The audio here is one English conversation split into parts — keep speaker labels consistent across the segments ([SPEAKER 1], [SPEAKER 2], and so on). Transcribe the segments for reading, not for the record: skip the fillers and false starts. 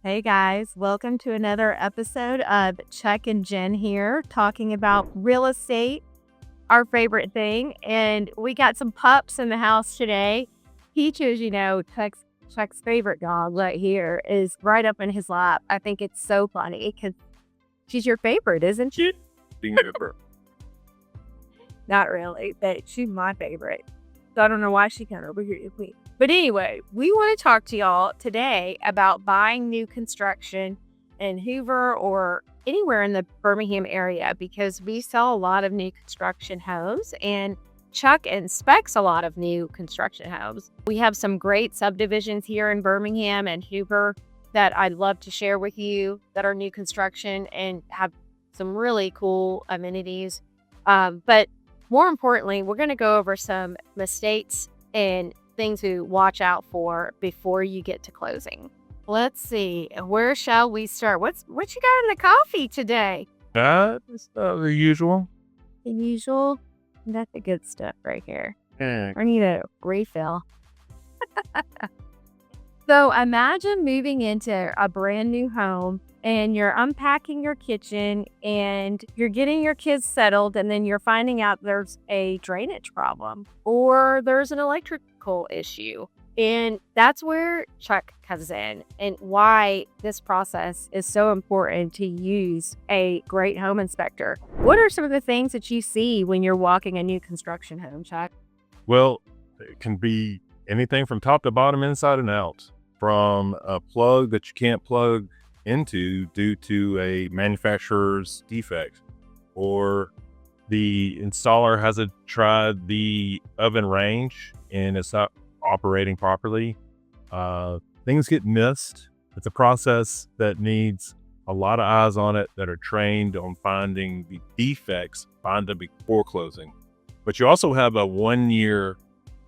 [SPEAKER 1] Hey guys, welcome to another episode of Chuck and Jen here, talking about real estate, our favorite thing. And we got some pups in the house today. Peaches, Chuck's favorite dog right here is right up in his lap. I think it's so funny because she's your favorite, isn't she? Not really, but she's my favorite. So I don't know why she came over here with me. But anyway, we want to talk to y'all today about buying new construction in Hoover or anywhere in the Birmingham area because we sell a lot of new construction homes and Chuck inspects a lot of new construction homes. We have some great subdivisions here in Birmingham and Hoover that I'd love to share with you that are new construction and have some really cool amenities. But more importantly, we're going to go over some mistakes and things to watch out for before you get to closing. Let's see, where shall we start? What you got in the coffee today?
[SPEAKER 2] It's the usual.
[SPEAKER 1] The usual? That's the good stuff right here.
[SPEAKER 2] Yeah.
[SPEAKER 1] I need a refill. So imagine moving into a brand new home and you're unpacking your kitchen and you're getting your kids settled and then you're finding out there's a drainage problem or there's an electrical issue. And that's where Chuck comes in and why this process is so important to use a great home inspector. What are some of the things that you see when you're walking a new construction home, Chuck?
[SPEAKER 2] Well, it can be anything from top to bottom, inside and out. From a plug that you can't plug into due to a manufacturer's defect, or the installer hasn't tried the oven range and it's not operating properly. Things get missed. It's a process that needs a lot of eyes on it that are trained on finding the defects, find them before closing. But you also have a 1-year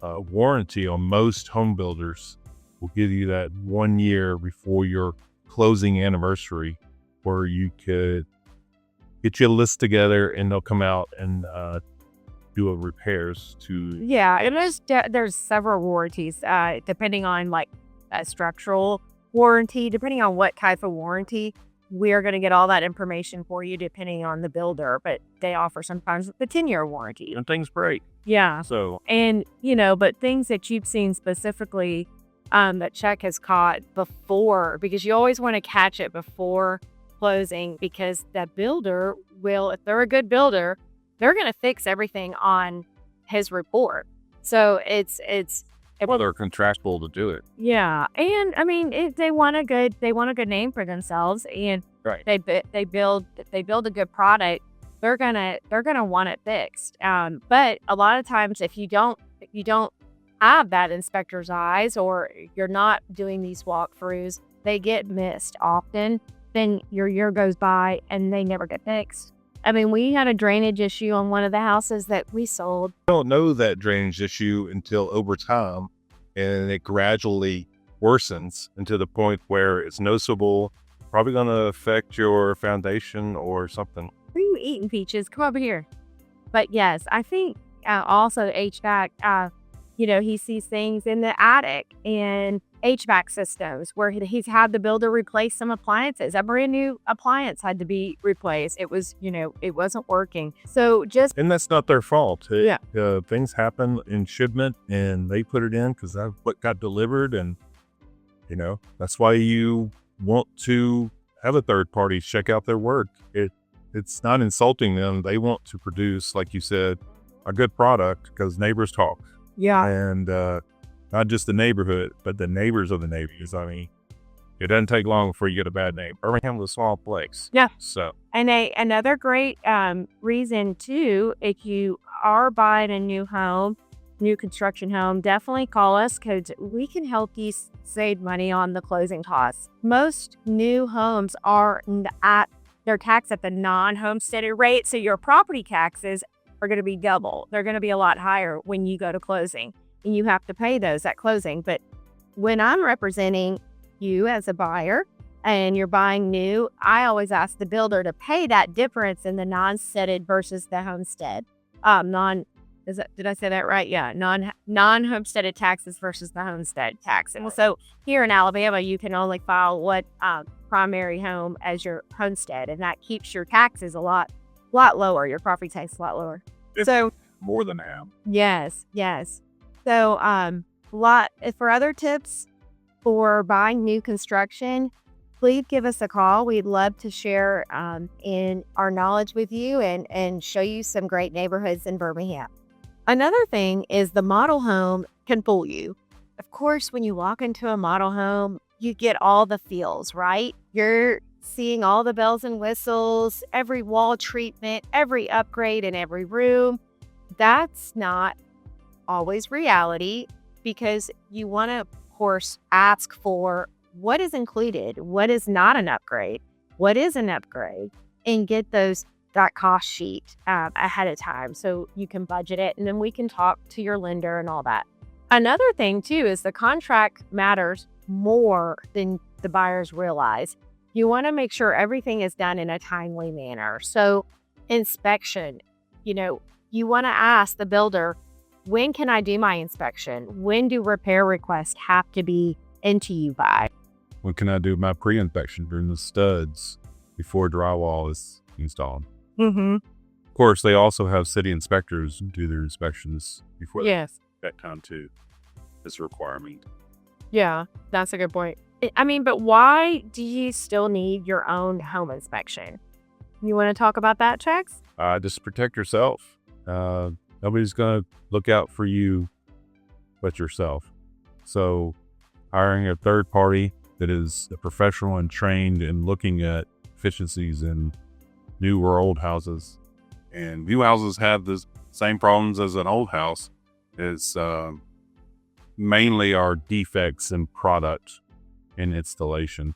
[SPEAKER 2] warranty on most home builders. Will give you that 1 year before your closing anniversary, where you could get your list together and they'll come out and do a repairs to.
[SPEAKER 1] Yeah, and there's several warranties depending on like a structural warranty, depending on what type of warranty. We're going to get all that information for you depending on the builder, but they offer sometimes the 10-year warranty.
[SPEAKER 2] And things break.
[SPEAKER 1] Yeah.
[SPEAKER 2] So,
[SPEAKER 1] and but things that you've seen specifically that Chuck has caught before, because you always want to catch it before closing, because the builder will, if they're a good builder, they're going to fix everything on his report. So
[SPEAKER 2] well, they're contractual to do it.
[SPEAKER 1] Yeah, and I mean, if they want a good name for themselves, and
[SPEAKER 2] right,
[SPEAKER 1] they build a good product, they're gonna want it fixed. But a lot of times, if you don't have that inspector's eyes, or you're not doing these walkthroughs, they get missed often. Then your year goes by and they never get fixed. I mean, we had a drainage issue on one of the houses that we sold.
[SPEAKER 2] You don't know that drainage issue until over time, and it gradually worsens into the point where it's noticeable, probably going to affect your foundation or something.
[SPEAKER 1] What are you eating, Peaches? Come over here. But yes, I think also HVAC, he sees things in the attic and HVAC systems where he's had the builder replace some appliances. A brand new appliance had to be replaced. It was, it wasn't working. So
[SPEAKER 2] and that's not their fault.
[SPEAKER 1] Yeah.
[SPEAKER 2] Things happen in shipment and they put it in because that's what got delivered. And, that's why you want to have a third party check out their work. It's not insulting them. They want to produce, like you said, a good product because neighbors talk.
[SPEAKER 1] Yeah.
[SPEAKER 2] And not just the neighborhood, but the neighbors of the neighbors. I mean, it doesn't take long before you get a bad name. Birmingham's a small place.
[SPEAKER 1] Yeah.
[SPEAKER 2] So.
[SPEAKER 1] And another great reason, too, if you are buying a new construction home, definitely call us because we can help you save money on the closing costs. Most new homes are they're taxed at the non-homesteaded rate, so your property taxes are going to be double. They're going to be a lot higher when you go to closing, and you have to pay those at closing. But when I'm representing you as a buyer and you're buying new, I always ask the builder to pay that difference in the non-steaded versus the homestead, Did I say that right? Yeah. Non-homesteaded taxes versus the homestead tax. And so here in Alabama, you can only file one primary home as your homestead, and that keeps your taxes a lot lower. Your property tax a lot lower. So
[SPEAKER 2] more than half.
[SPEAKER 1] yes. So for other tips for buying new construction, please give us a call. We'd love to share in our knowledge with you and show you some great neighborhoods in Birmingham. Another thing is the model home can fool you. Of course, when you walk into a model home, you get all the feels, right? You're seeing all the bells and whistles, every wall treatment, every upgrade in every room. That's not always reality, because you want to, of course, ask for what is included, what is not an upgrade, what is an upgrade, and get that cost sheet ahead of time so you can budget it, and then we can talk to your lender and all that. Another thing too is the contract matters more than the buyers realize. You want to make sure everything is done in a timely manner. So inspection, you want to ask the builder, when can I do my inspection? When do repair requests have to be into you by?
[SPEAKER 2] When can I do my pre-inspection during the studs before drywall is installed?
[SPEAKER 1] Mm-hmm.
[SPEAKER 2] Of course, they also have city inspectors do their inspections before that time too. It's a requirement.
[SPEAKER 1] Yeah, that's a good point. I mean, but why do you still need your own home inspection? You want to talk about that, Chex?
[SPEAKER 2] Just protect yourself. Nobody's going to look out for you but yourself. So hiring a third party that is a professional and trained in looking at efficiencies in new or old houses. And new houses have the same problems as an old house. It's mainly are defects in product and installation.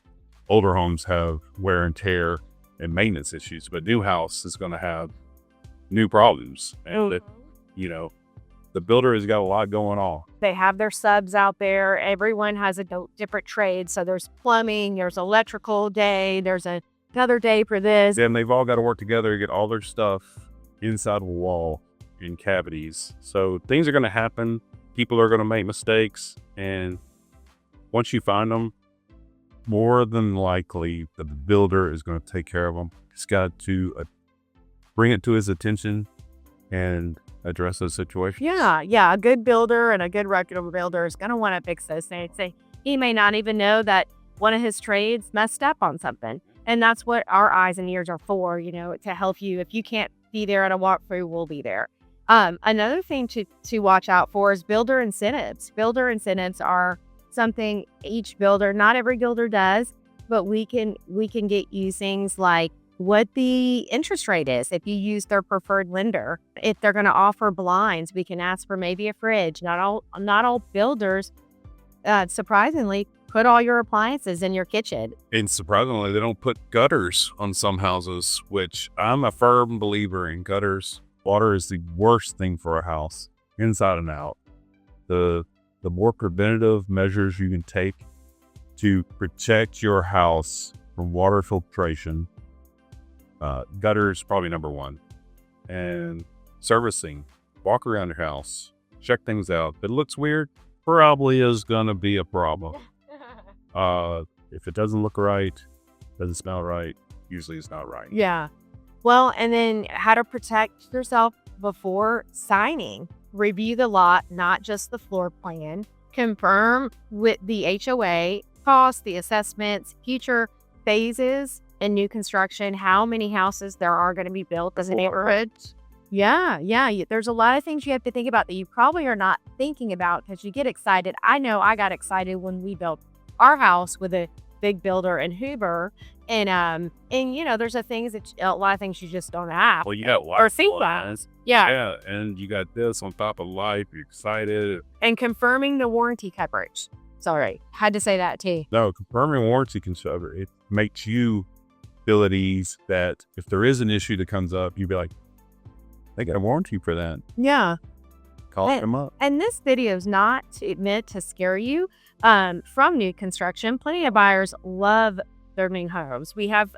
[SPEAKER 2] Older homes have wear and tear and maintenance issues, but new house is going to have new problems. And the builder has got a lot going on.
[SPEAKER 1] They have their subs out there. Everyone has a different trade. So there's plumbing, there's electrical day, there's another day for this.
[SPEAKER 2] And they've all got to work together to get all their stuff inside of a wall in cavities. So things are going to happen. People are going to make mistakes. And once you find them, more than likely the builder is going to take care of them. He's got to bring it to his attention and address those situations.
[SPEAKER 1] Yeah. A good builder and a good reputable builder is going to want to fix those things. He may not even know that one of his trades messed up on something. And that's what our eyes and ears are for, to help you. If you can't be there at a walkthrough, we'll be there. Another thing to watch out for is builder incentives. Builder incentives are something each builder, not every builder does, but we can get you things like what the interest rate is if you use their preferred lender. If they're going to offer blinds, we can ask for maybe a fridge. Not all builders, surprisingly, put all your appliances in your kitchen.
[SPEAKER 2] And surprisingly, they don't put gutters on some houses, which I'm a firm believer in gutters. Water is the worst thing for a house, inside and out. The more preventative measures you can take to protect your house from water filtration, gutters probably number one. And servicing, walk around your house, check things out. If it looks weird, probably is going to be a problem. If it doesn't look right, doesn't smell right, usually it's not right.
[SPEAKER 1] Yeah. Well, and then how to protect yourself before signing. Review the lot, not just the floor plan. Confirm with the HOA costs, the assessments, future phases in new construction, how many houses there are going to be built as a neighborhood. Yeah. There's a lot of things you have to think about that you probably are not thinking about because you get excited. I know I got excited when we built our house with a big builder in Hoover. And there's a lot of things you just don't have.
[SPEAKER 2] Well, you got
[SPEAKER 1] or think about.
[SPEAKER 2] Yeah, and you got this on top of life. You're excited.
[SPEAKER 1] And confirming the warranty coverage. Sorry, had to say that too.
[SPEAKER 2] No, confirming warranty coverage, it makes you feel at ease that if there is an issue that comes up, you'd be like, they got a warranty for that.
[SPEAKER 1] Yeah.
[SPEAKER 2] Call them up.
[SPEAKER 1] And this video is not meant to scare you from new construction. Plenty of buyers love their new homes. We have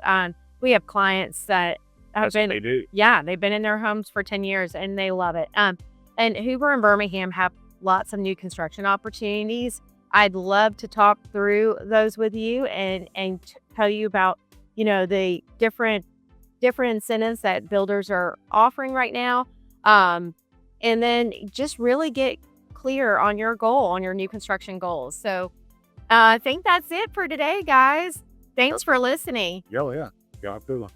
[SPEAKER 1] clients that have
[SPEAKER 2] They do.
[SPEAKER 1] Yeah, they've been in their homes for 10 years and they love it. And And Hoover and Birmingham have lots of new construction opportunities. I'd love to talk through those with you and tell you about, the different incentives that builders are offering right now. And then just really get clear on your goal, on your new construction goals. So I think that's it for today, guys. Thanks for listening.
[SPEAKER 2] Yeah. Yeah, I feel